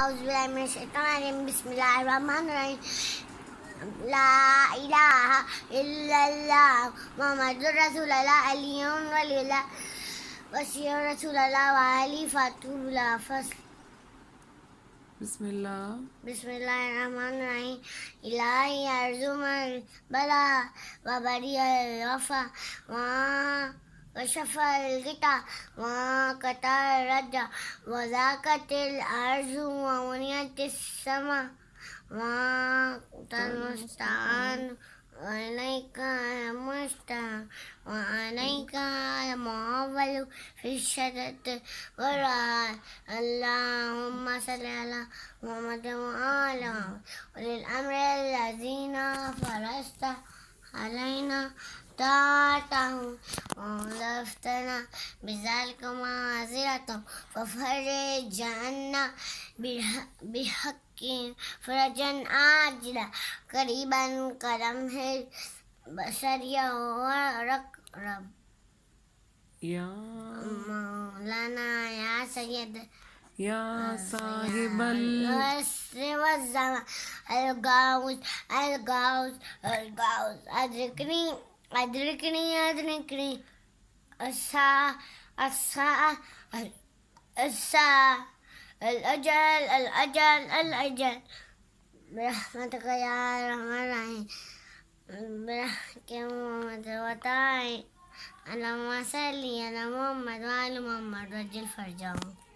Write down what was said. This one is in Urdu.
أعوذ بالله من الشيطان الرجيم بسم الله الرحمن الرحيم لا إله إلا الله محمد رسول الله علي ولي الله وسير رسول الله وخليفته الله فصل بسم اللہ بسم الله الرحمن الرحيم إلهي أرزم البلاء وبريء الوفا وشفى الغطاء وقطع الرجا وذاكت الأرض ومنيت السماء وأنت المستعان وإليك المستعان وعليك المعول في الشدة والرعاء اللهم صل على محمد وعلى وللأمر الذين فرست علينا طاعتهم وأولفتنا بذلك معذرة ففرج عنا بحق فرجا عاجلا قريبا كلمح البصر ورقرب یا مولانا يا سيد یا صاحب العصر والزمان الغوث الغوث الغوث أدركني أدركني أدركني الساعة الساعة الساعة الأجل الأجل الأجل برحمتك يا أرحم الراحمين برحمتك يا محمد وتعالى اللهم صل على محمد وعلى محمد وجل فرجهم